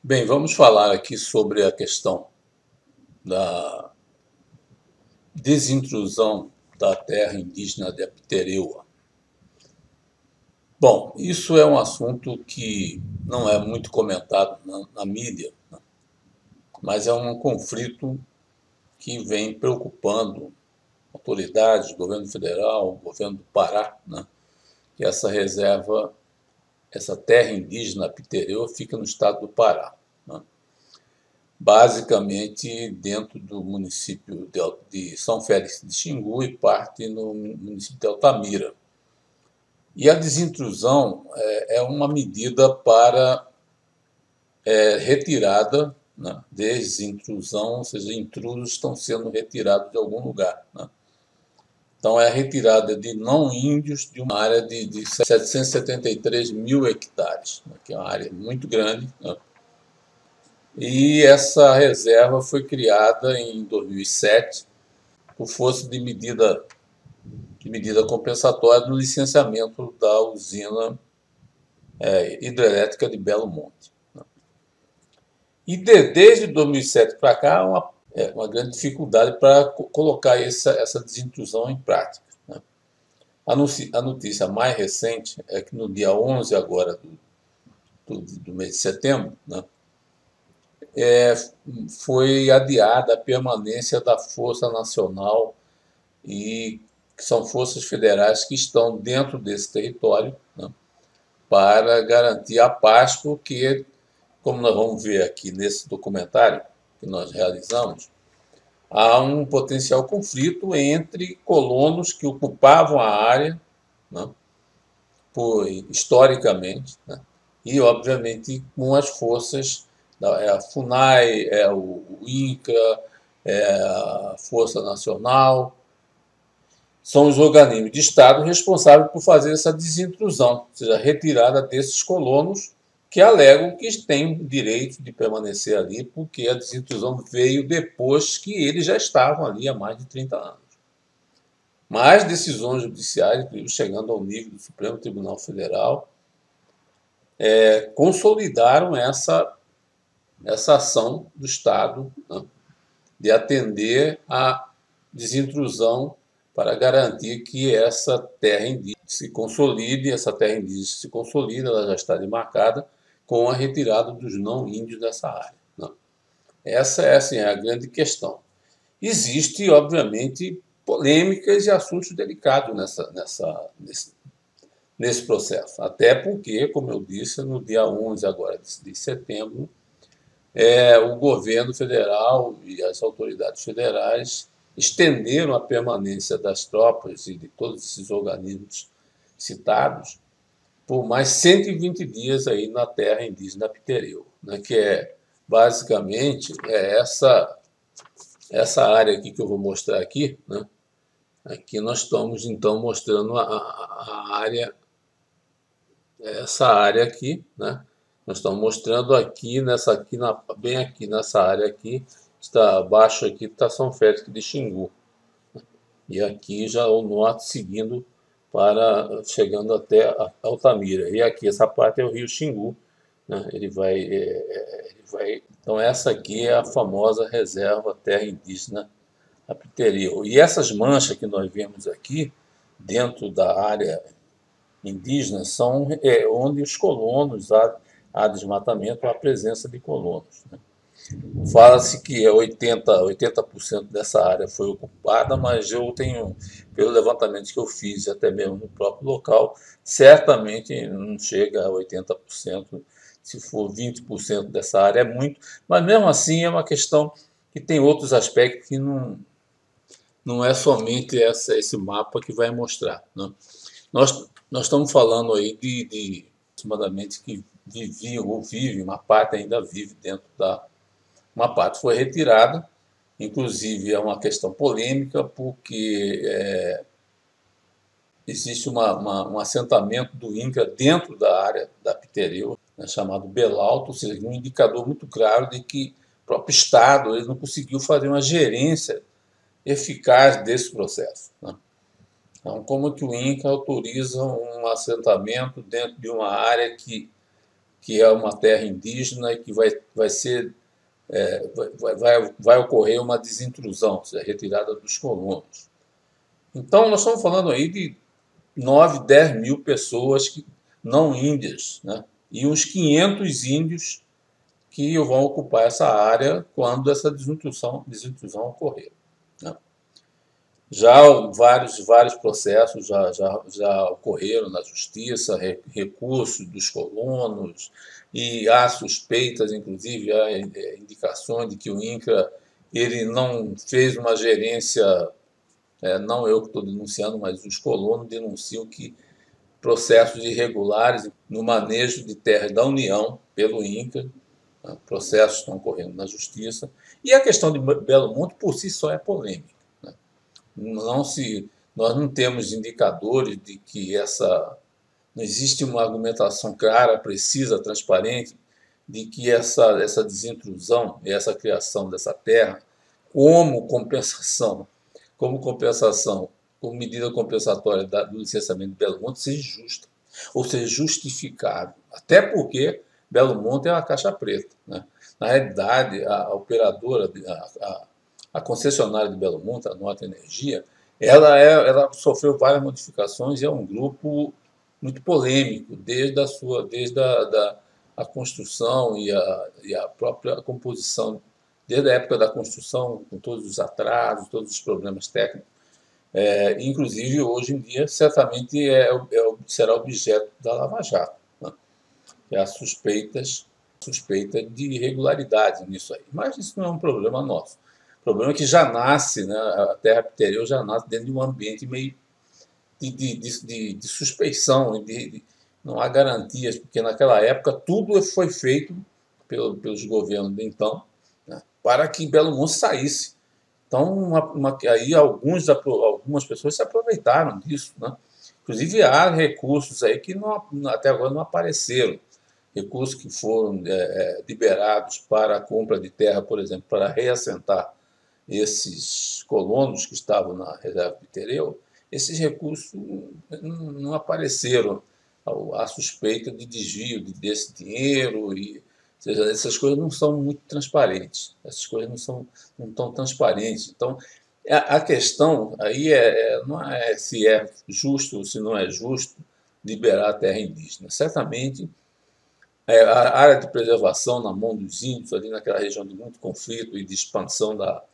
Bem, vamos falar aqui sobre a questão da desintrusão da terra indígena de Apitereua. Bom, isso é um assunto que não é muito comentado na mídia, né? Mas é um conflito que vem preocupando autoridades, governo federal, governo do Pará, né? Que essa reserva, essa terra indígena Apitereua fica no estado do Pará, né? Basicamente dentro do município de São Félix de Xingu e parte no município de Altamira. E a desintrusão é uma medida para retirada, né, desintrusão, ou seja, intrusos estão sendo retirados de algum lugar, né? Então, é a retirada de não-índios de uma área de 773 mil hectares, né, que é uma área muito grande, né? E essa reserva foi criada em 2007 por força de medida compensatória no licenciamento da usina hidrelétrica de Belo Monte, né? E desde 2007 para cá, uma grande dificuldade para colocar essa desintrusão em prática, né? A notícia mais recente é que no dia 11 agora do mês de setembro, né, foi adiada a permanência da Força Nacional e que são forças federais que estão dentro desse território, né, para garantir a paz, porque, como nós vamos ver aqui nesse documentário que nós realizamos, há um potencial conflito entre colonos que ocupavam a área, né, historicamente, né, e, obviamente, com as forças, a FUNAI, o INCRA, a Força Nacional, são os organismos de Estado responsáveis por fazer essa desintrusão, ou seja, a retirada desses colonos que alegam que têm o direito de permanecer ali, porque a desintrusão veio depois que eles já estavam ali há mais de 30 anos. Mas decisões judiciais, chegando ao nível do Supremo Tribunal Federal, consolidaram essa ação do Estado, né, de atender à desintrusão para garantir que essa terra indígena se consolide. Essa terra indígena se consolida, ela já está demarcada com a retirada dos não-índios dessa área, né? Essa é assim, a grande questão. Existe, obviamente, polêmicas e assuntos delicados nesse processo. Até porque, como eu disse, no dia 11 agora de setembro, o governo federal e as autoridades federais estenderam a permanência das tropas e de todos esses organismos citados por mais 120 dias aí na terra indígena Pitereu, né, que basicamente essa área aqui que eu vou mostrar aqui, né? Aqui nós estamos então mostrando a área, essa área aqui, né? Nós estamos mostrando aqui bem aqui nessa área aqui, está abaixo aqui está São Félix de Xingu. E aqui já o norte seguindo para chegando até Altamira. E aqui essa parte é o rio Xingu, né? Ele vai. Então essa aqui é a famosa reserva terra indígena Apitereu. E essas manchas que nós vemos aqui dentro da área indígena são onde os colonos há desmatamento, há presença de colonos, né? Fala-se que 80% dessa área foi ocupada, mas eu tenho, pelo levantamento que eu fiz, até mesmo no próprio local, certamente não chega a 80%. Se for 20% dessa área é muito, mas mesmo assim é uma questão que tem outros aspectos que não é somente esse mapa que vai mostrar, né? Nós estamos falando aí de aproximadamente que viviam ou vivem, uma parte ainda vive dentro uma parte foi retirada, inclusive é uma questão polêmica, porque existe um assentamento do INCRA dentro da área da Pitereu, né, chamado Belalto, ou seja, um indicador muito claro de que o próprio Estado ele não conseguiu fazer uma gerência eficaz desse processo, né? Então, como que o INCRA autoriza um assentamento dentro de uma área que que é uma terra indígena e que vai ser vai ocorrer uma desintrusão, ou seja, retirada dos colonos. Então, nós estamos falando aí de 9, 10 mil pessoas que, não índias, né? E uns 500 índios que vão ocupar essa área quando essa desintrusão ocorrer, né? Já vários processos já ocorreram na justiça, recursos dos colonos, e há suspeitas, inclusive, há indicações de que o INCRA ele não fez uma gerência, não eu que estou denunciando, mas os colonos denunciam que processos irregulares no manejo de terras da União pelo INCRA, né, processos estão ocorrendo na justiça, e a questão de Belo Monte por si só é polêmica. Não se, nós não temos indicadores de que não existe uma argumentação clara, precisa, transparente, de que essa desintrusão e essa criação dessa terra, como compensação, como medida compensatória do licenciamento de Belo Monte, seja justa, ou seja justificável. Até porque Belo Monte é uma caixa preta, né? Na realidade, a operadora, a concessionária de Belo Monte, a Nota Energia, ela sofreu várias modificações e é um grupo muito polêmico desde a construção e a própria composição, desde a época da construção, com todos os atrasos, todos os problemas técnicos. Inclusive, hoje em dia, certamente será objeto da Lava Jato, né? Que há suspeita de irregularidade nisso aí. Mas isso não é um problema nosso. O problema é que já nasce, né, a terra ptereu já nasce dentro de um ambiente meio de suspeição, não há garantias, porque naquela época tudo foi feito pelos governos de então, né, para que Belo Monte saísse. Então, aí algumas pessoas se aproveitaram disso, né? Inclusive, há recursos aí que até agora não apareceram. Recursos que foram liberados para a compra de terra, por exemplo, para reassentar esses colonos que estavam na reserva de Tereu, esses recursos não apareceram. A suspeita de desvio desse dinheiro, ou seja, essas coisas não são muito transparentes. Essas coisas não tão transparentes. Então, a questão aí não é se é justo ou se não é justo liberar a terra indígena. Certamente, a área de preservação na mão dos índios, ali naquela região de muito conflito e de expansão da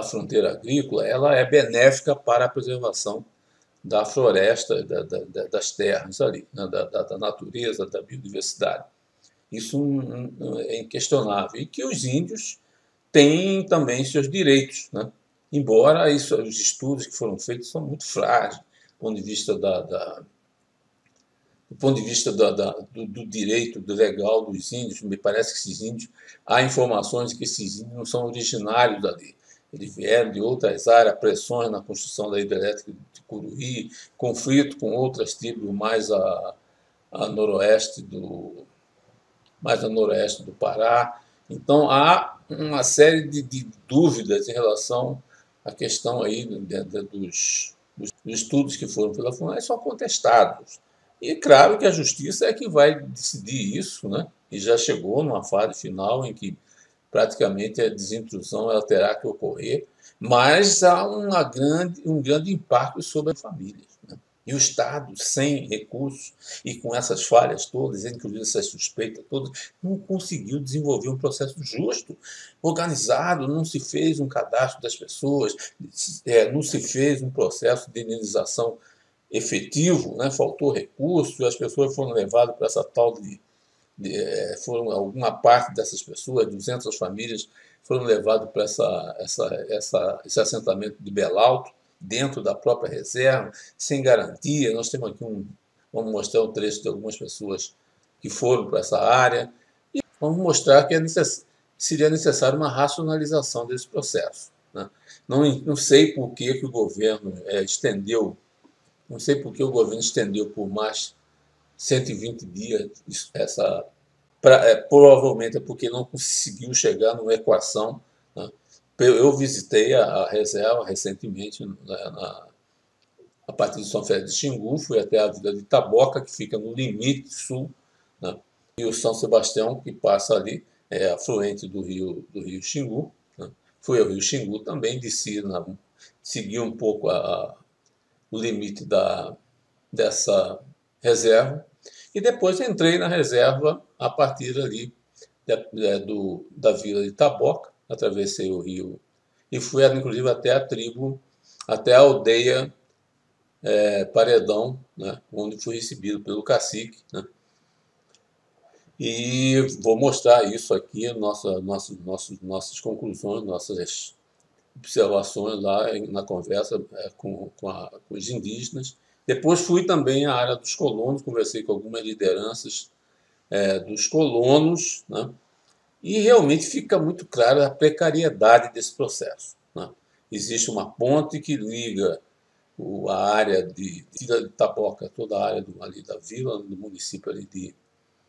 fronteira agrícola, ela é benéfica para a preservação da floresta, das terras ali, né, da natureza, da biodiversidade. Isso é inquestionável. E que os índios têm também seus direitos, né? Embora os estudos que foram feitos são muito frágeis, do ponto de vista do direito do legal dos índios. Me parece que esses índios, há informações de que esses índios não são originários dali. Eles vieram de outras áreas, pressões na construção da hidrelétrica de Curuí, conflito com outras tribos mais a noroeste mais a noroeste do Pará. Então, há uma série de dúvidas em relação à questão aí dos estudos que foram pela FUNAI, são contestados. E claro que a justiça é que vai decidir isso, né? E já chegou numa fase final em que praticamente a desintrusão ela terá que ocorrer, mas há um grande impacto sobre as famílias, né? E o Estado, sem recursos e com essas falhas todas, inclusive essas suspeitas todas, não conseguiu desenvolver um processo justo, organizado, não se fez um cadastro das pessoas, não se fez um processo de indenização efetivo, né? Faltou recurso, as pessoas foram levadas para essa tal foram alguma parte dessas pessoas, 200 famílias, foram levadas para esse assentamento de Belalto, dentro da própria reserva, sem garantia. Nós temos aqui vamos mostrar um trecho de algumas pessoas que foram para essa área e vamos mostrar que seria necessário uma racionalização desse processo, né? Não sei por que o governo estendeu, não sei por que o governo estendeu por mais 120 dias provavelmente é porque não conseguiu chegar numa equação, né? Eu visitei a reserva recentemente, a partir de São Félix de Xingu, fui até a vila de Taboca, que fica no limite sul, né, Rio São Sebastião, que passa ali, é afluente do rio Xingu, né? Fui ao rio Xingu também, segui um pouco o limite dessa reserva, e depois entrei na reserva a partir ali da vila de Taboca, atravessei o rio e fui, inclusive, até a tribo, até a aldeia Paredão, né, onde fui recebido pelo cacique, né, e vou mostrar isso aqui, nossas conclusões, nossas observações lá na conversa com os indígenas. Depois fui também à área dos colonos, conversei com algumas lideranças dos colonos, né, e realmente fica muito clara a precariedade desse processo, né. Existe uma ponte que liga a área de Itapoca, toda a área ali da vila, do município ali de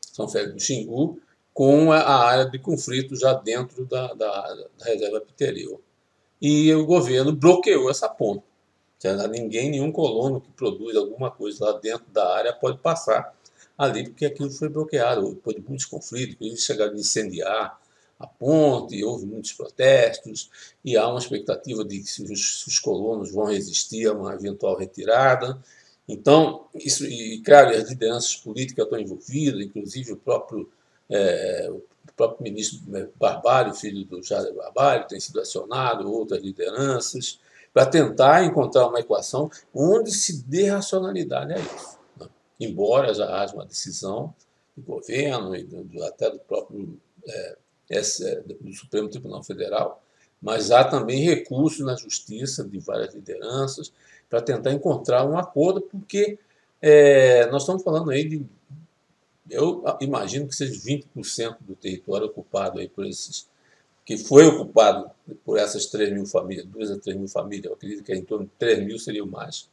São Félix do Xingu, com a área de conflito já dentro da reserva Pitereu. E o governo bloqueou essa ponte. Nenhum colono que produz alguma coisa lá dentro da área pode passar ali, porque aquilo foi bloqueado, depois de muitos conflitos, eles chegaram a incendiar a ponte, houve muitos protestos, e há uma expectativa de que os colonos vão resistir a uma eventual retirada. Então, isso, e claro, as lideranças políticas estão envolvidas, inclusive o próprio ministro Barbalho, filho do Jader Barbalho, tem sido acionado, outras lideranças, para tentar encontrar uma equação onde se dê racionalidade a isso, né? Embora já haja uma decisão do governo e até do próprio do Supremo Tribunal Federal, mas há também recursos na justiça de várias lideranças para tentar encontrar um acordo, porque nós estamos falando aí de, eu imagino que seja 20% do território ocupado aí que foi ocupado por essas 3 mil famílias, 2 a 3 mil famílias, eu acredito que em torno de 3 mil seria o mais.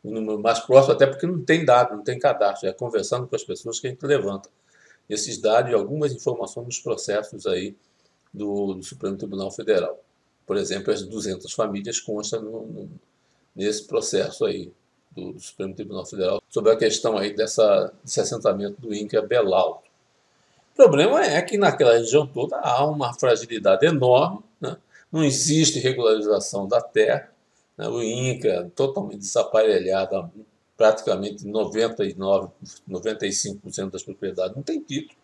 O número mais próximo, até porque não tem dado, não tem cadastro, é conversando com as pessoas que a gente levanta esses dados e algumas informações dos processos aí do Supremo Tribunal Federal. Por exemplo, as 200 famílias constam nesse processo aí do Supremo Tribunal Federal sobre a questão aí desse assentamento do Inca Belalto. O problema é que naquela região toda há uma fragilidade enorme, né? Não existe regularização da terra, né? O Inca totalmente desaparelhado, praticamente 99, 95% das propriedades não tem título.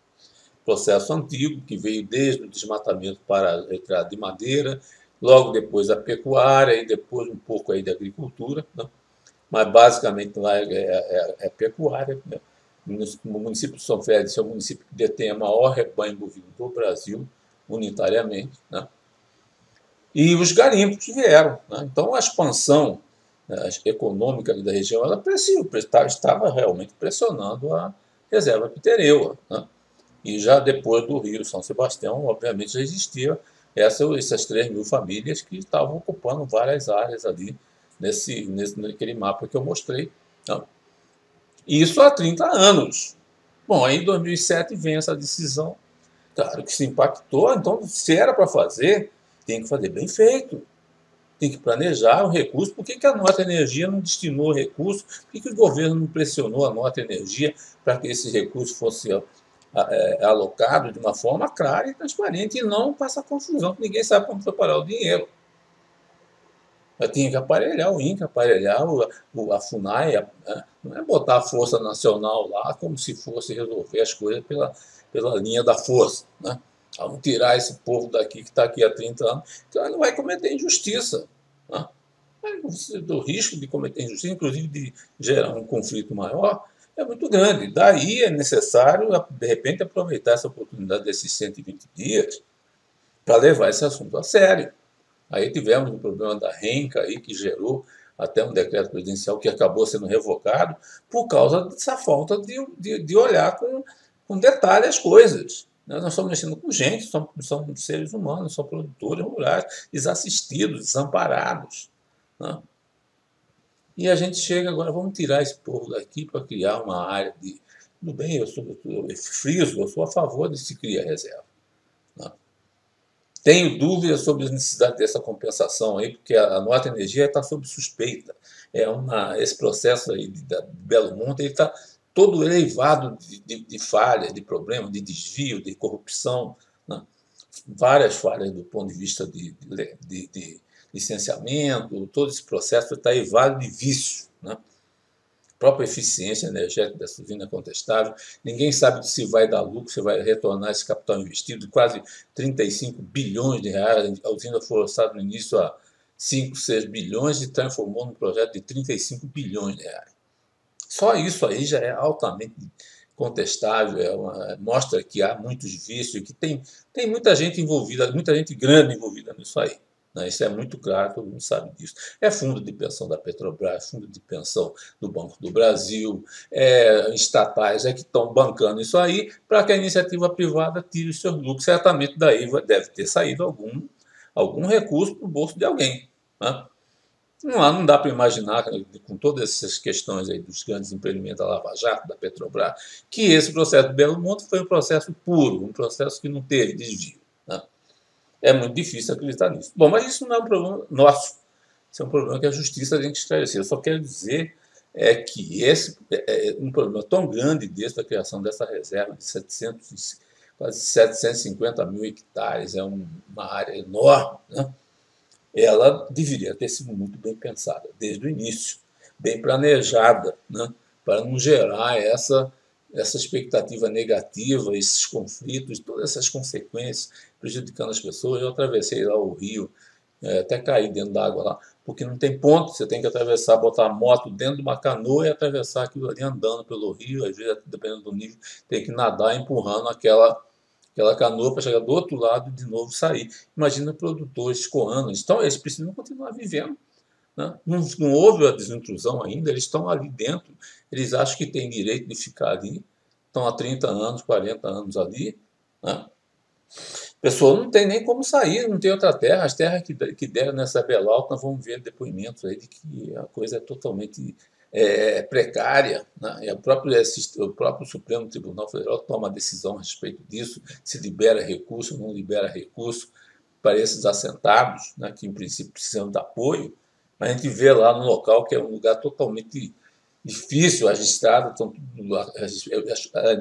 Processo antigo que veio desde o desmatamento para a retirada de madeira, logo depois a pecuária e depois um pouco aí da agricultura, né? Mas basicamente lá é pecuária, né? O município de São Félix é o município que detém a maior rebanho bovino do Brasil, unitariamente, né? E os garimpos vieram, né? Então a expansão, né, econômica da região estava realmente pressionando a reserva pitereua, né? E já depois do Rio São Sebastião, obviamente, já existia essas 3 mil famílias que estavam ocupando várias áreas ali naquele mapa que eu mostrei, né? Isso há 30 anos. Bom, aí em 2007 vem essa decisão. Claro que se impactou, então se era para fazer, tem que fazer bem feito. Tem que planejar o recurso. Por que a Nota Energia não destinou recurso? Por que o governo não pressionou a Nota Energia para que esse recurso fosse alocado de uma forma clara e transparente e não passa confusão, que ninguém sabe como preparar o dinheiro? Eu tinha que aparelhar o INCA, aparelhar a FUNAI, né? Não é botar a Força Nacional lá como se fosse resolver as coisas pela linha da força, né? Vamos tirar esse povo daqui que está aqui há 30 anos, então ele não vai cometer injustiça, né? O risco de cometer injustiça, inclusive de gerar um conflito maior, é muito grande. Daí é necessário, de repente, aproveitar essa oportunidade desses 120 dias para levar esse assunto a sério. Aí tivemos o problema da renca, aí, que gerou até um decreto presidencial que acabou sendo revogado por causa dessa falta de olhar com detalhe as coisas. Nós estamos mexendo com gente, são seres humanos, são produtores rurais, desassistidos, desamparados, né? E a gente chega agora, vamos tirar esse povo daqui para criar uma área de... Tudo bem, eu friso, eu sou a favor de se criar reserva, né? Tenho dúvidas sobre a necessidade dessa compensação aí, porque a Nota Energia está sob suspeita. Esse processo aí de Belo Monte está todo ele eivado de falhas, de problemas, de desvio, de corrupção, né? Várias falhas do ponto de vista de licenciamento, todo esse processo está eivado de vício, né? A própria eficiência energética dessa usina é contestável. Ninguém sabe se vai dar lucro, se vai retornar esse capital investido, quase 35 bilhões de reais. A usina foi orçada no início a 5, 6 bilhões e transformou num projeto de 35 bilhões de reais. Só isso aí já é altamente contestável, mostra que há muitos vícios, que tem muita gente envolvida, muita gente grande envolvida nisso aí. Né? Isso é muito claro, todo mundo sabe disso. É fundo de pensão da Petrobras, fundo de pensão do Banco do Brasil, estatais que estão bancando isso aí para que a iniciativa privada tire os seus lucros. Certamente daí deve ter saído algum recurso para o bolso de alguém. Né? Não dá para imaginar, com todas essas questões aí dos grandes empreendimentos da Lava Jato, da Petrobras, que esse processo do Belo Monte foi um processo puro, um processo que não teve desvio. Né? É muito difícil acreditar nisso. Bom, mas isso não é um problema nosso. Isso é um problema que a justiça tem que esclarecer. Eu só quero dizer que esse é um problema tão grande desde a criação dessa reserva de 700, quase 750 mil hectares, é uma área enorme, né? Ela deveria ter sido muito bem pensada desde o início, bem planejada, né? Para não gerar essa expectativa negativa, esses conflitos, todas essas consequências prejudicando as pessoas. Eu atravessei lá o rio, até caí dentro da água lá, porque não tem ponto, você tem que atravessar, botar a moto dentro de uma canoa e atravessar aquilo ali andando pelo rio, às vezes, dependendo do nível, tem que nadar empurrando aquela canoa para chegar do outro lado e de novo sair. Imagina produtores escoando. Então, eles precisam continuar vivendo. Né? Não houve a desintrusão ainda, eles estão ali dentro, eles acham que têm direito de ficar ali, estão há 30 anos, 40 anos ali. Né? A pessoa não tem nem como sair, não tem outra terra. As terras que deram nessa Belalta, nós vamos ver depoimentos aí de que a coisa é totalmente precária. Né? E o próprio Supremo Tribunal Federal toma decisão a respeito disso, se libera recurso, não libera recurso para esses assentados, né, que em princípio precisam de apoio. Mas a gente vê lá no local que é um lugar totalmente difícil, as estradas estão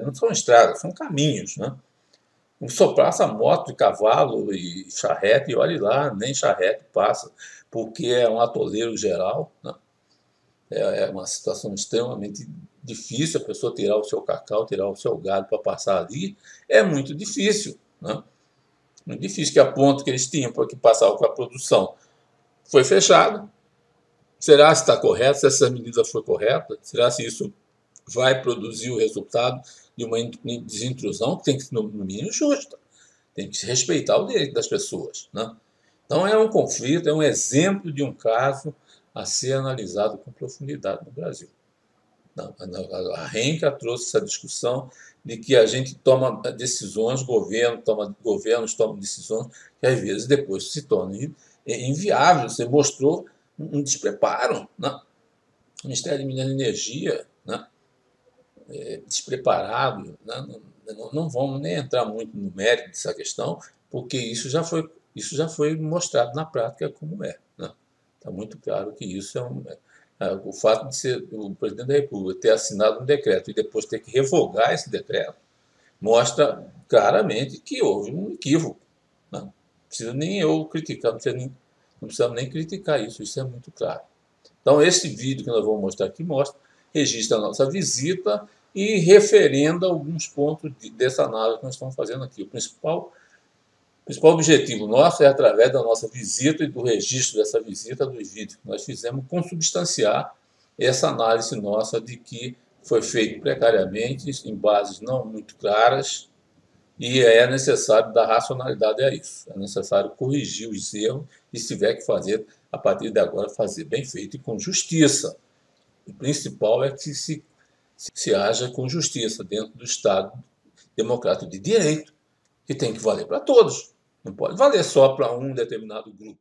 não são estradas, são caminhos, né? Só passa moto, cavalo e charrete, e olhe lá, nem charrete passa, porque é um atoleiro geral. Né? É uma situação extremamente difícil, a pessoa tirar o seu cacau, tirar o seu gado para passar ali, é muito difícil. Né? Muito difícil, que a ponto que eles tinham para que passar com a produção foi fechado. Será se está correto, se essa medida foi correta? Será se isso vai produzir o resultado de uma desintrusão que tem que ser, no mínimo, justa? Tem que se respeitar o direito das pessoas. Né? Então, é um conflito, é um exemplo de um caso a ser analisado com profundidade no Brasil. A Renca trouxe essa discussão de que a gente toma decisões, governos tomam decisões que às vezes depois se tornam inviáveis. Você mostrou um despreparo. Né? O Ministério de Minas e Energia, né? Despreparado. Né? Não vamos nem entrar muito no mérito dessa questão, porque isso já foi mostrado na prática como é. Né? Está muito claro que isso o fato de ser o presidente da República ter assinado um decreto e depois ter que revogar esse decreto mostra claramente que houve um equívoco. Né? Não precisa nem eu criticar, não precisamos nem criticar isso, isso é muito claro. Então, esse vídeo que nós vamos mostrar aqui registra a nossa visita e referenda alguns pontos dessa análise que nós estamos fazendo aqui. O principal objetivo nosso é, através da nossa visita e do registro dessa visita, dos vídeos que nós fizemos, consubstanciar essa análise nossa de que foi feito precariamente, em bases não muito claras, e é necessário dar racionalidade a isso. É necessário corrigir os erros e, se tiver que fazer, a partir de agora, fazer bem feito e com justiça. O principal é que se haja com justiça dentro do Estado democrático de direito, que tem que valer para todos. Não pode valer só para um determinado grupo.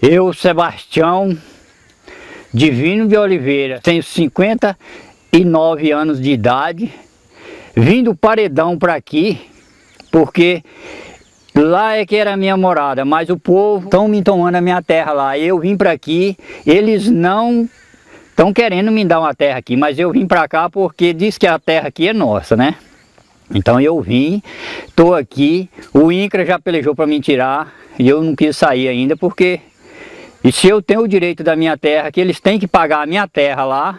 Eu, Sebastião Divino de Oliveira, tenho 59 anos de idade, vim do Paredão para aqui, porque lá é que era a minha morada, mas o povo estão me tomando a minha terra lá. Eu vim para aqui, eles não estão querendo me dar uma terra aqui, mas eu vim para cá porque diz que a terra aqui é nossa, né? Então eu vim, estou aqui, o INCRA já pelejou para me tirar e eu não quis sair ainda porque... E se eu tenho o direito da minha terra, que eles têm que pagar a minha terra lá,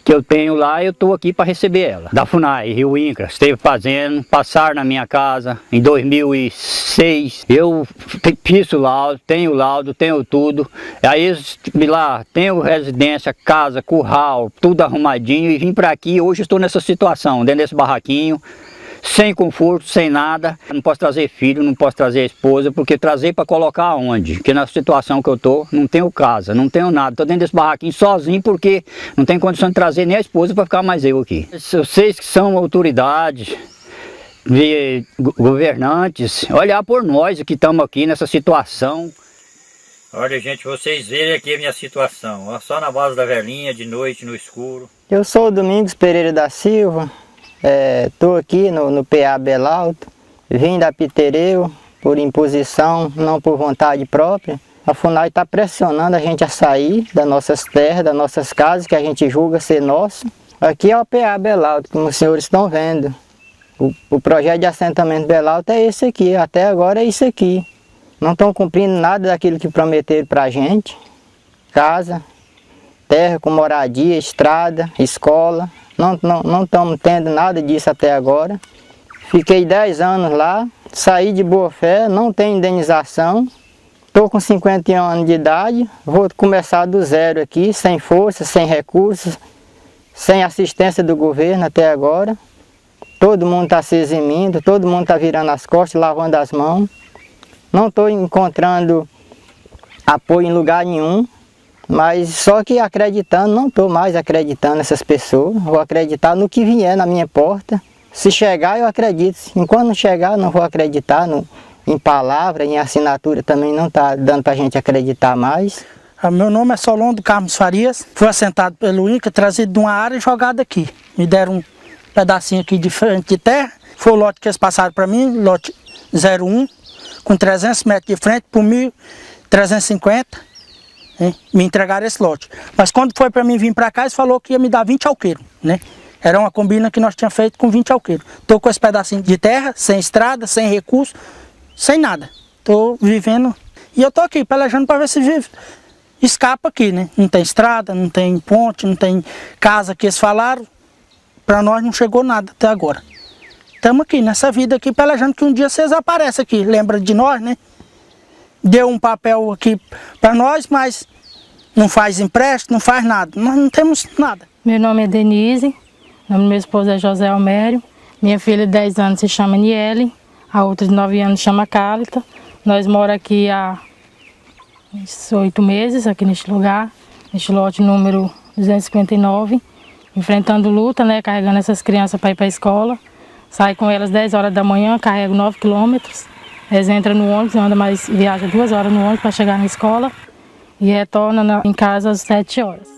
que eu tenho lá, eu estou aqui para receber ela. Da FUNAI, Rio INCRA, esteve fazendo, passaram na minha casa em 2006. Eu fiz o laudo, tenho tudo. Aí lá, tenho residência, casa, curral, tudo arrumadinho e vim para aqui. Hoje estou nessa situação, dentro desse barraquinho. Sem conforto, sem nada, não posso trazer filho, não posso trazer esposa, porque trazer para colocar aonde? Porque na situação que eu tô, não tenho casa, não tenho nada, tô dentro desse barraquinho sozinho porque não tenho condição de trazer nem a esposa para ficar mais eu aqui. Vocês que são autoridades, governantes, olhar por nós que estamos aqui nessa situação. Olha, gente, vocês verem aqui a minha situação, ó, só na base da velhinha, de noite, no escuro. Eu sou o Domingos Pereira da Silva. Estou aqui no PA Belalto, vim da Pitereu por imposição, não por vontade própria. A FUNAI está pressionando a gente a sair das nossas terras, das nossas casas, que a gente julga ser nosso. Aqui é o PA Belalto, como os senhores estão vendo. O projeto de assentamento Belalto é esse aqui, até agora é isso aqui. Não estão cumprindo nada daquilo que prometeram para a gente. Casa, terra com moradia, estrada, escola. Não estamos tendo nada disso até agora. Fiquei 10 anos lá, saí de boa fé, não tenho indenização. Estou com 51 anos de idade, vou começar do zero aqui, sem força, sem recursos, sem assistência do governo até agora. Todo mundo está se eximindo, todo mundo está virando as costas, lavando as mãos. Não estou encontrando apoio em lugar nenhum. Mas só que acreditando, não estou mais acreditando nessas pessoas, vou acreditar no que vier na minha porta. Se chegar, eu acredito. Enquanto não chegar, não vou acreditar em palavra, em assinatura também não está dando para a gente acreditar mais. Meu nome é Solon do Carlos Farias, fui assentado pelo INCRA, trazido de uma área e jogado aqui. Me deram um pedacinho aqui de frente de terra, foi o lote que eles passaram para mim, lote 01, com 300 metros de frente por 1.350. Me entregaram esse lote. Mas quando foi para mim vir para cá, eles falou que ia me dar 20 alqueiros, né? Era uma combina que nós tínhamos feito com 20 alqueiros. Estou com esse pedacinho de terra, sem estrada, sem recurso, sem nada. Estou vivendo e eu estou aqui pelejando para ver se vive. Escapa aqui, né? Não tem estrada, não tem ponte, não tem casa que eles falaram. Para nós não chegou nada até agora. Estamos aqui nessa vida aqui pelejando que um dia vocês aparecem aqui, lembra de nós, né? Deu um papel aqui para nós, mas não faz empréstimo, não faz nada. Nós não temos nada. Meu nome é Denise, o nome do meu esposo é José Almério. Minha filha de 10 anos se chama Niele, a outra de 9 anos se chama Cálita. Nós moramos aqui há 8 meses, aqui neste lugar, neste lote número 259, enfrentando luta, né, carregando essas crianças para ir para a escola. Saio com elas 10 horas da manhã, carrego 9 quilômetros. Eles entram no ônibus, anda mais, viaja 2 horas no ônibus para chegar na escola e retorna em casa às 7 horas.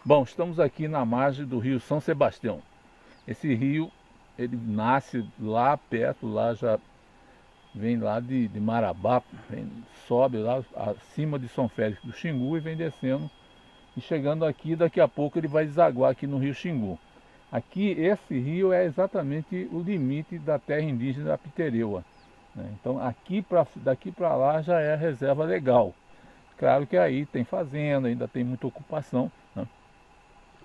Bom, estamos aqui na margem do rio São Sebastião. Esse rio, ele nasce lá perto, lá já vem lá de Marabá, sobe lá acima de São Félix do Xingu e vem descendo. E chegando aqui, daqui a pouco ele vai desaguar aqui no rio Xingu. Aqui, esse rio é exatamente o limite da terra indígena da Pitereua, né? Então daqui para lá já é a reserva legal. Claro que aí tem fazenda, ainda tem muita ocupação, né?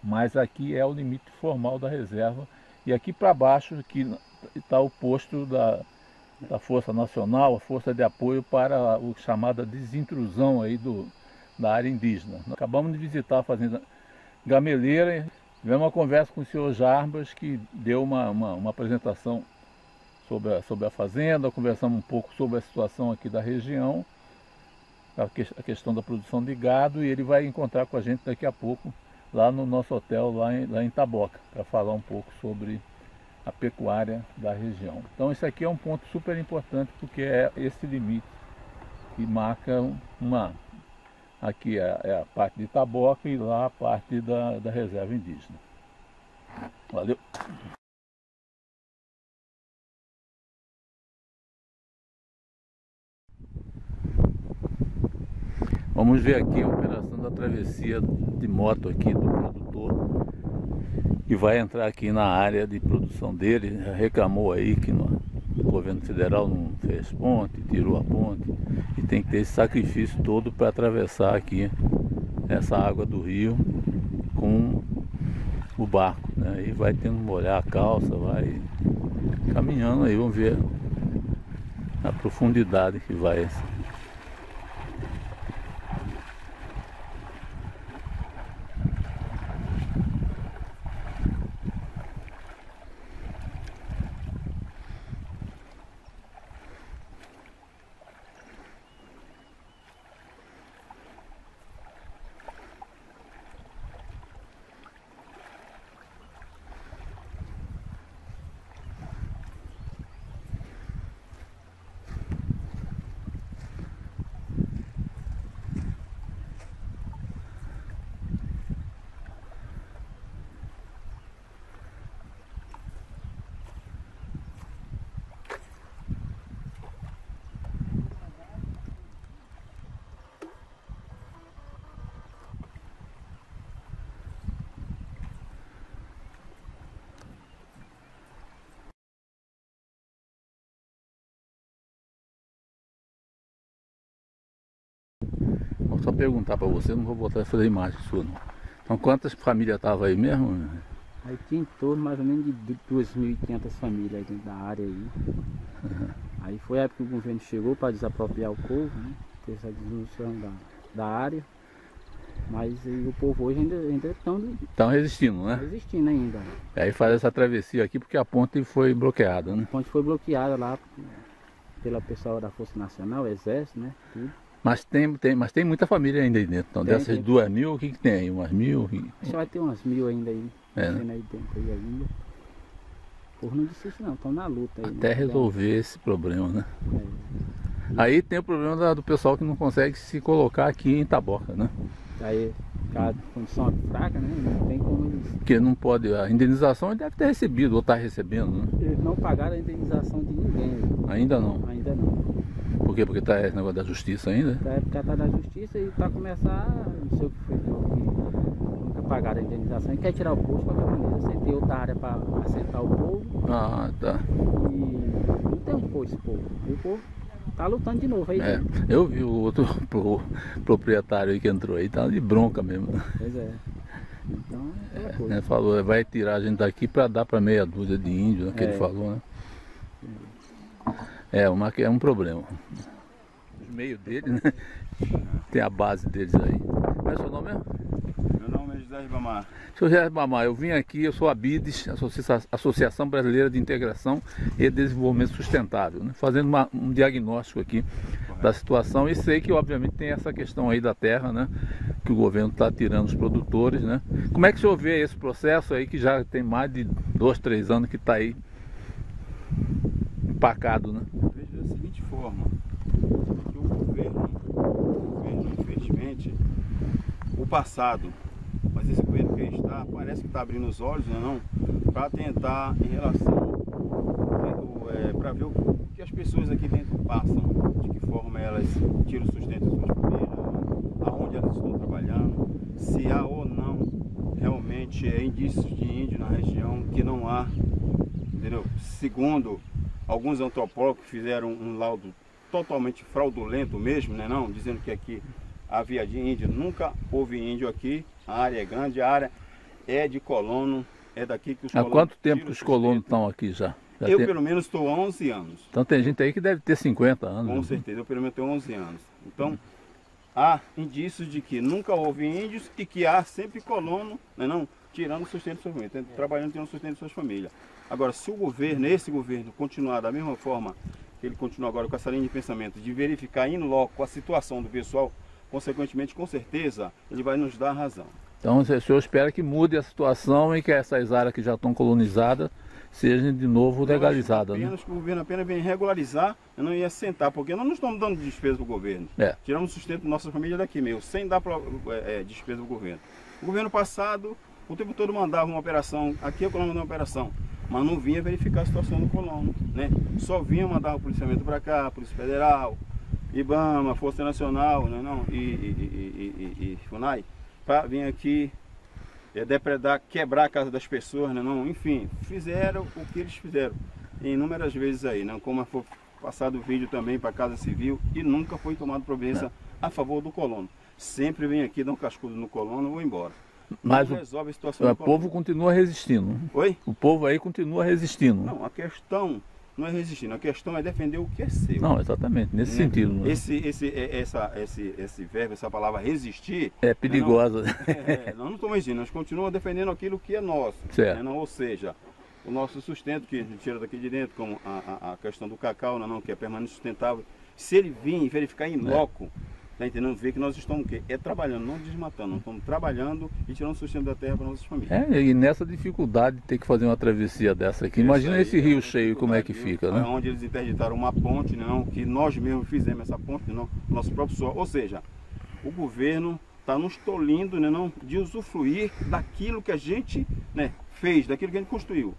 Mas aqui é o limite formal da reserva. E aqui para baixo aqui está o posto da Força Nacional, a Força de Apoio para o chamada desintrusão aí da área indígena. Nós acabamos de visitar a fazenda Gameleira, tivemos uma conversa com o senhor Jarbas, que deu uma apresentação sobre a fazenda, conversamos um pouco sobre a situação aqui da região, a questão da produção de gado, e ele vai encontrar com a gente daqui a pouco lá no nosso hotel, lá em Taboca, para falar um pouco sobre a pecuária da região. Então esse aqui é um ponto super importante, porque é esse limite que marca aqui é a parte de Taboca e lá a parte da reserva indígena. Valeu! Vamos ver aqui a operação da travessia de moto aqui do produtor, que vai entrar aqui na área de produção dele. Já reclamou aí que o governo federal não fez ponte, tirou a ponte, e tem que ter esse sacrifício todo para atravessar aqui essa água do rio com o barco, né? E vai tendo que molhar a calça, vai caminhando aí, vamos ver a profundidade que vai. Vou só perguntar para você, não vou botar essa imagem sua não. Então quantas famílias estavam aí mesmo? Aí tinha em torno mais ou menos de 2.500 famílias aí dentro da área aí. Uhum. Aí foi a época que o governo chegou para desapropriar o povo, né? Ter essa diminuição da área. Mas aí o povo hoje ainda estão resistindo, né? Resistindo ainda. Aí faz essa travessia aqui porque a ponte foi bloqueada, né? A ponte foi bloqueada lá pela pessoal da Força Nacional, Exército, né? Tudo. Mas tem muita família ainda aí dentro. Então dessas 2.000, o que tem aí? Umas 1.000? Acho que vai ter umas 1.000 ainda aí. É, né? Aí dentro aí ainda. O povo não desiste não, estão na luta aí. Até resolver esse problema, né? É. Aí tem o problema do pessoal que não consegue se colocar aqui em Taboca, né? Aí a condição fraca, né? Não tem como eles... Porque não pode, a indenização ele deve ter recebido ou está recebendo, né? Eles não pagaram a indenização de ninguém. Ainda não? Ainda não. Por quê? Porque está esse negócio da justiça ainda? Da época está da justiça e para começar, não sei o que foi que nunca pagaram a indenização e quer tirar o povo de qualquer maneira. Você tem outra área para assentar o povo. Ah, tá. E não tem onde pôr esse povo. E o povo tá lutando de novo aí. É, eu vi o outro proprietário aí que entrou aí, tá de bronca mesmo. Pois é. Então é aquela coisa. Ele falou, vai tirar a gente daqui para dar para meia dúzia de índios, que ele falou, né? É um problema. No meio dele, né? Tem a base deles aí. Qual é o seu nome mesmo? Meu nome é José Ribamar. Seu José Ribamar, eu vim aqui, eu sou a BIDES, Associação Brasileira de Integração e Desenvolvimento Sustentável, né? Fazendo um diagnóstico aqui da situação, e sei que obviamente tem essa questão aí da terra, né? Que o governo está tirando os produtores, né? Como é que o senhor vê esse processo aí que já tem mais de 2, 3 anos que está aí empacado, né? Eu vejo da seguinte forma, que o governo, infelizmente, o passado, mas esse governo parece que está abrindo os olhos, né, não? Para tentar em relação para ver o que as pessoas aqui dentro passam, de que forma elas tiram o sustento das suas famílias, aonde elas estão trabalhando, se há ou não realmente indícios de índio na região, que não há, entendeu? Segundo alguns antropólogos que fizeram um laudo totalmente fraudulento mesmo, né, não? Dizendo que aqui havia índio, nunca houve índio aqui, a área é grande, a área é de colono, é daqui que os colonos... Há quanto tempo que os colonos estão aqui já? Eu pelo menos estou há 11 anos. Então tem gente aí que deve ter 50 anos. Com certeza, eu pelo menos tenho 11 anos. Então, há indícios de que nunca houve índios e que há sempre colono, né, não, tirando o sustento de suas famílias, trabalhando tirando o sustento de suas famílias. Agora, se o governo, esse governo, continuar da mesma forma que ele continua agora com essa linha de pensamento, de verificar in loco a situação do pessoal, consequentemente, com certeza, ele vai nos dar razão. Então o senhor espera que mude a situação e que essas áreas que já estão colonizadas sejam de novo legalizadas, né? Que o governo apenas vem regularizar, eu não ia sentar, porque nós não estamos dando despesa para o governo. Tiramos o sustento da nossa família daqui mesmo, sem dar despesa para o governo. O governo passado, o tempo todo mandava uma operação, aqui eu colono uma operação, mas não vinha verificar a situação do colono, né? Só vinha mandar o policiamento para cá, Polícia Federal, IBAMA, Força Nacional, né, não? E FUNAI, para vir aqui depredar, quebrar a casa das pessoas, né, não? Enfim, fizeram o que eles fizeram inúmeras vezes aí, né? Como foi passado o vídeo também para a Casa Civil e nunca foi tomado providência a favor do colono. Sempre vem aqui, dá um cascudo no colono e vou embora. Mas resolve a situação o povo continua resistindo. Oi? O povo aí continua resistindo. Não, a questão não é resistir, a questão é defender o que é seu. Não, exatamente, nesse sentido. Né? Esse verbo, essa palavra resistir... É perigosa. Nós não estamos resistindo, nós continuamos defendendo aquilo que é nosso. Certo. Não, ou seja, o nosso sustento que a gente tira daqui de dentro, como a questão do cacau, não, que é permanente sustentável. Se ele vir e verificar em loco, tá entendendo? Ver que nós estamos o quê? Trabalhando, não desmatando, nós estamos trabalhando e tirando o sustento da terra para nossas famílias. E nessa dificuldade de ter que fazer uma travessia dessa aqui, imagina esse rio cheio como é que fica, né? Onde eles interditaram uma ponte, não, que nós mesmos fizemos essa ponte, não, nosso próprio solo. Ou seja, o governo está nos tolindo, né, não, de usufruir daquilo que a gente, né, fez, daquilo que a gente construiu.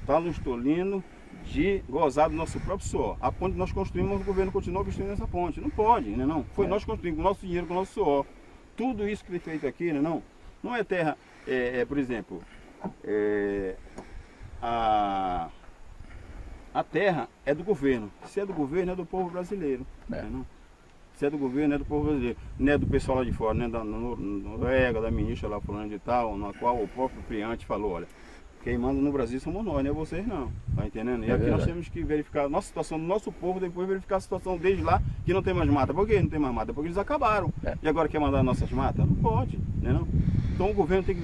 Está nos tolindo de gozar do nosso próprio suor. A ponte que nós construímos, o governo continua construindo essa ponte. Não pode, né, não? Foi nós construímos com o nosso dinheiro, com o nosso suor. Tudo isso que foi feito aqui, né, não é terra, por exemplo, a terra é do governo. Se é do governo, é do povo brasileiro. Né, não? Se é do governo, é do povo brasileiro. Não é do pessoal lá de fora, né, da Noruega, da ministra lá falando de tal, na qual o próprio Priante falou, olha, quem manda no Brasil somos nós, não é vocês não, tá entendendo? E aqui nós temos que verificar a nossa situação do nosso povo, depois verificar a situação desde lá, que não tem mais mata. Por que não tem mais mata? Porque eles acabaram. E agora quer mandar nossas matas? Não pode, né, não? Então o governo tem que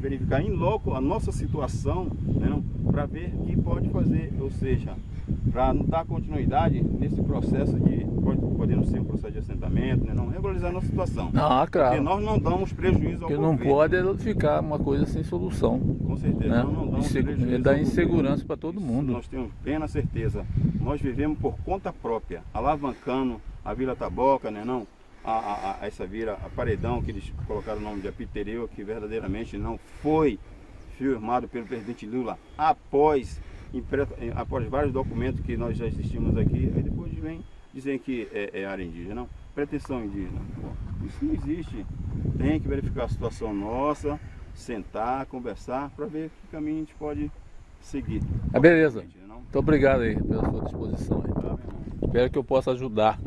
verificar em loco a nossa situação, né, não? Para ver o que pode fazer, ou seja, para não dar continuidade nesse processo de, podendo ser um processo de assentamento, né, não regularizar a nossa situação. Ah, claro. Porque nós não damos prejuízo ao governo. Porque não pode ficar uma coisa sem solução. Com certeza, né? nós não damos prejuízo. Ele dá insegurança para todo mundo. Nós temos plena certeza. Nós vivemos por conta própria, alavancando a Vila Taboca, né, não? Essa vila, a Paredão, que eles colocaram o nome de Apitereu, que verdadeiramente não foi firmado pelo presidente Lula após vários documentos que nós já existimos aqui, aí depois vem dizer que é área indígena, não, pretensão indígena. Isso não existe. Tem que verificar a situação nossa, sentar, conversar, para ver que caminho a gente pode seguir. Beleza. Muito obrigado aí pela sua disposição. Aí. Espero que eu possa ajudar.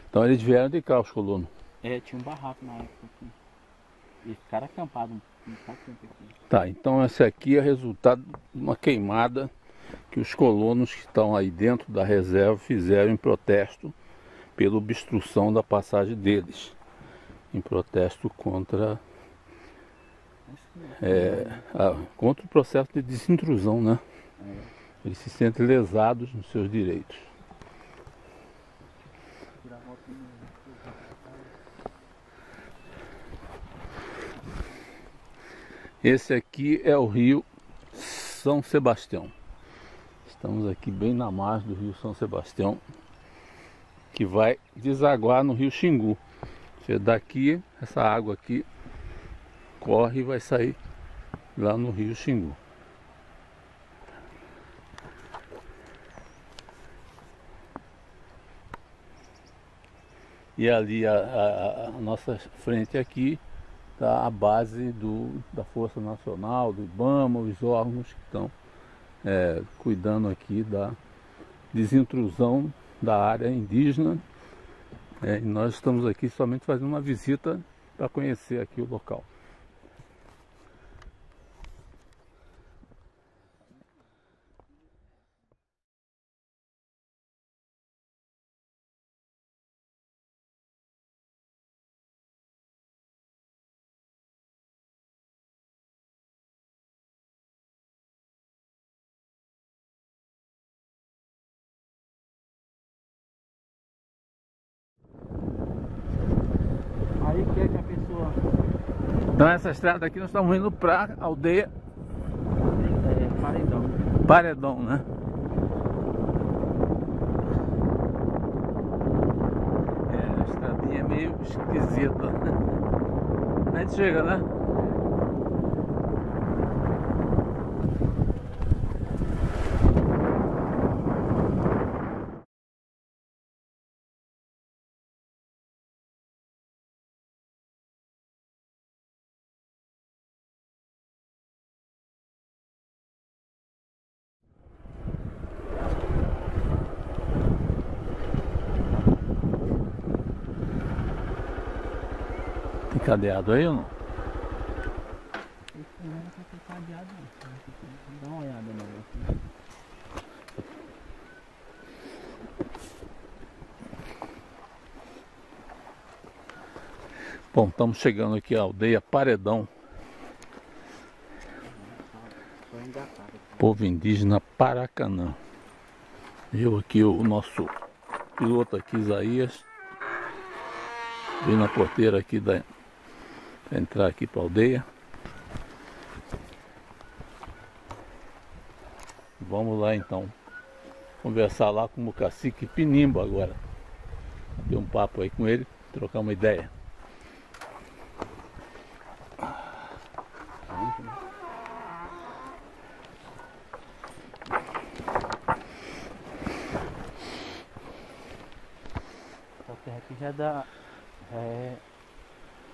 Então eles vieram de cá, os colonos. Tinha um barraco na época aqui. E ficaram acampados um pouco tempo aqui. Tá, então esse aqui é resultado de uma queimada que os colonos que estão aí dentro da reserva fizeram em protesto pela obstrução da passagem deles. Em protesto contra contra o processo de desintrusão, né? Eles se sentem lesados nos seus direitos. Esse aqui é o rio São Sebastião. Estamos aqui bem na margem do rio São Sebastião, que vai desaguar no rio Xingu. Daqui, essa água aqui corre e vai sair lá no rio Xingu. E ali a nossa frente aqui está a base da Força Nacional, do IBAMA, os órgãos que estão cuidando aqui da desintrusão da área indígena. E nós estamos aqui somente fazendo uma visita para conhecer aqui o local. Aí que é que a pessoa... Então essa estrada aqui nós estamos indo para a aldeia Paredão. Paredão, né? A estradinha é meio esquisita. A gente chega, né? Tem cadeado aí ou não? Esse não tá com cadeado não. Dá uma olhada no negócio. Bom, estamos chegando aqui à aldeia Paredão. Povo indígena Paracanã. Eu aqui, o nosso piloto aqui, Isaías. Vim na porteira aqui para entrar aqui para a aldeia. Vamos lá então conversar lá com o cacique Pinimbo agora. Ter um papo aí com ele, trocar uma ideia. Essa terra aqui já dá...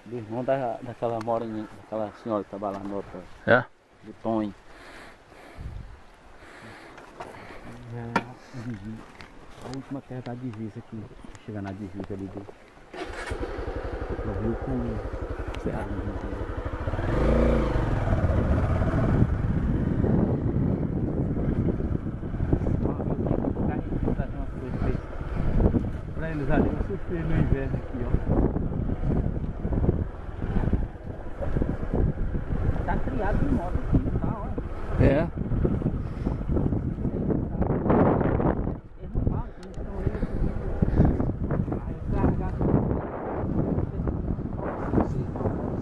do irmão daquela moreninha, daquela senhora que trabalha lá no outro. É? Do Tonho. A última terra da divisa aqui. Chega na divisa ali do rio com o Cerrado. Pra eles ali, eu sofri no inverno aqui, ó. Tá criado de moto aqui, tá, ó. É. Eles não falam, eles estão aí aqui. Aí carregar tudo.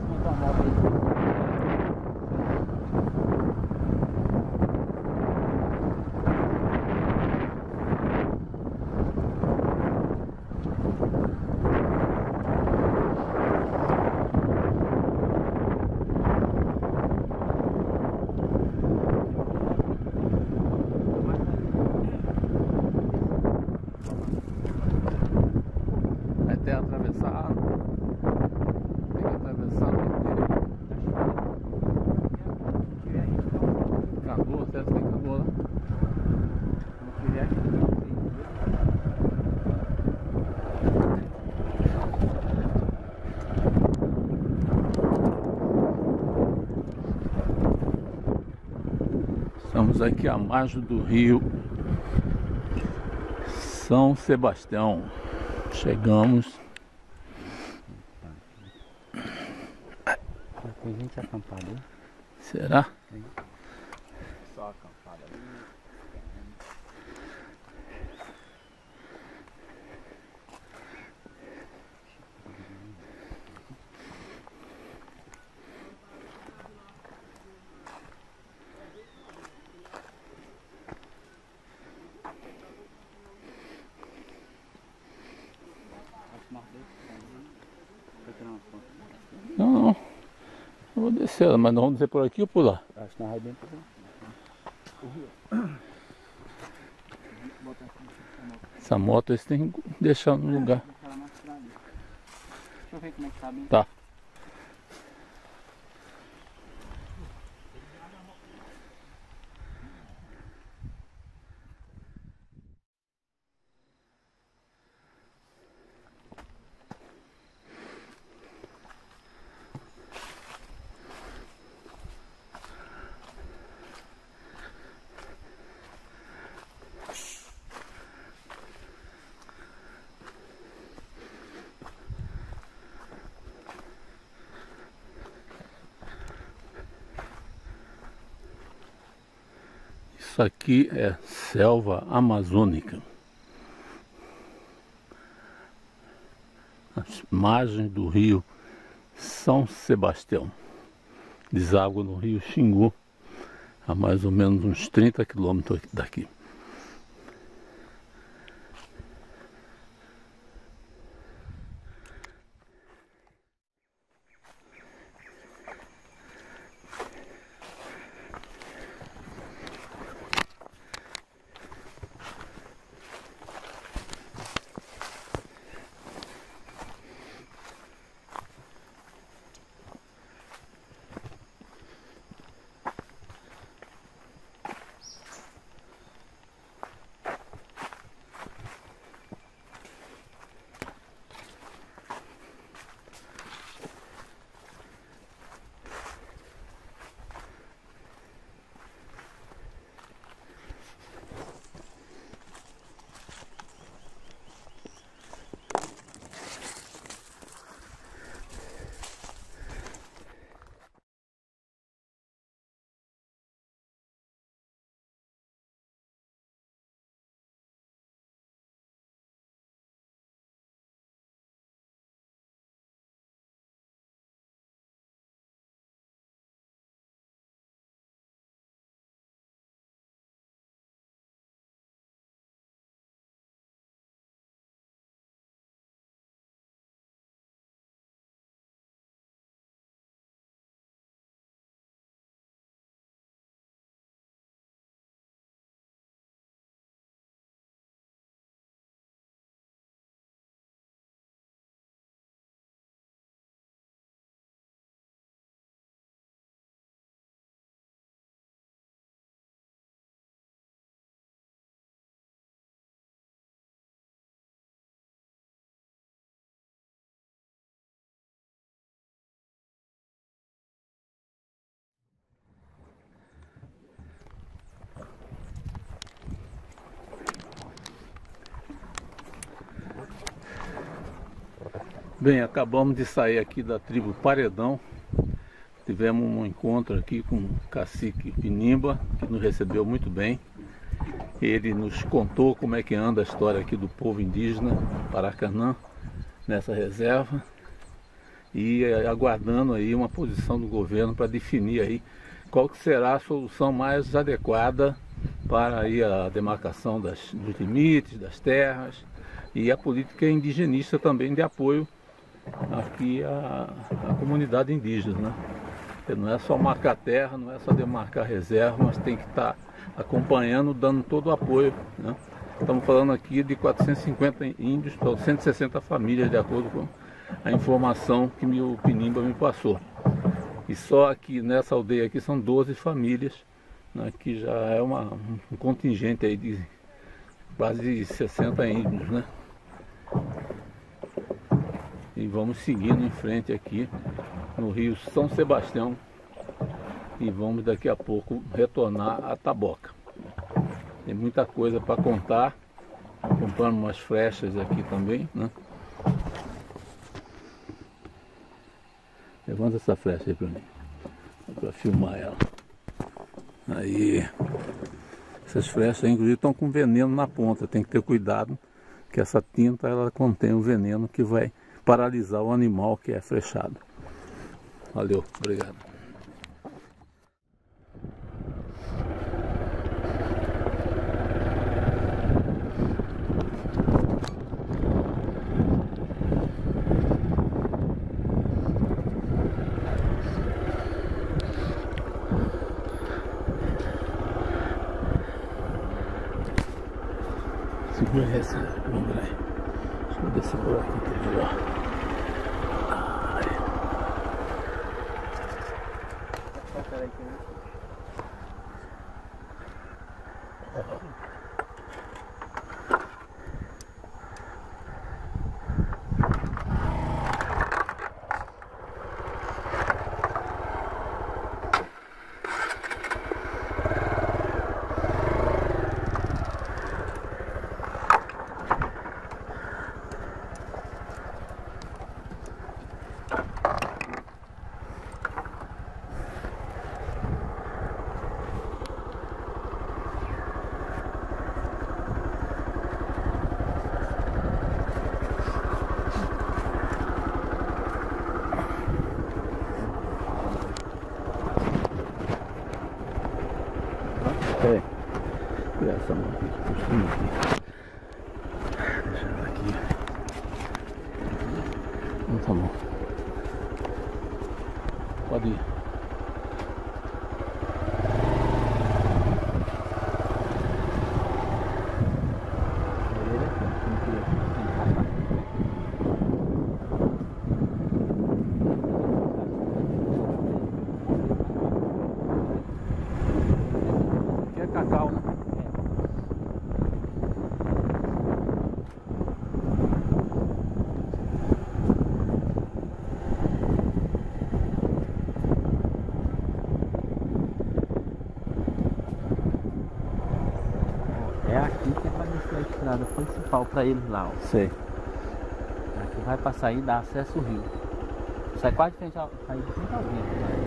Montar a moto aí. Até atravessar. Tem que atravessar o canoa, certo? Tem canoa lá. Estamos aqui à margem do rio São Sebastião. Chegamos. Tem gente acampada aí. Será? Tem. Só acampada ali. Não, não. Eu vou descer, mas nós vamos descer por aqui ou por lá? Acho que nós vai bem por lá. Essa moto eles têm que deixar no lugar. Deixa eu ver como é que tá bem. Tá. Isso aqui é selva amazônica. As margens do rio São Sebastião. Deságua no rio Xingu, a mais ou menos uns 30 quilômetros daqui. Bem, acabamos de sair aqui da tribo Paredão. Tivemos um encontro aqui com o cacique Pinimba, que nos recebeu muito bem. Ele nos contou como é que anda a história aqui do povo indígena Paracanã, nessa reserva. E aguardando aí uma posição do governo para definir aí qual que será a solução mais adequada para aí a demarcação dos limites, das terras e a política indigenista também de apoio aqui à comunidade indígena, né? Porque não é só marcar terra, não é só demarcar reserva, mas tem que estar acompanhando, dando todo o apoio, né? Estamos falando aqui de 450 índios para 160 famílias, de acordo com a informação que o Pinimba me passou. E só aqui nessa aldeia aqui são 12 famílias, né, que já é um contingente aí de quase 60 índios, né? E vamos seguindo em frente aqui no rio São Sebastião e vamos daqui a pouco retornar a Taboca. Tem muita coisa para contar. Compramos umas flechas aqui também, né? Levanta essa flecha aí para mim, para filmar ela. Aí, essas flechas inclusive estão com veneno na ponta, tem que ter cuidado que essa tinta ela contém o veneno que vai paralisar o animal que é flechado. Valeu, obrigado. Esse buraco aqui, ó. É, essa mão aqui, puxando aqui. Deixa ela aqui. Não tá bom. Pode ir. Cacau, né? É aqui que vai descer a estrada principal para eles lá, ó. Sei. Aqui vai passar aí e dá acesso ao rio. Sai quase de frente ao rio.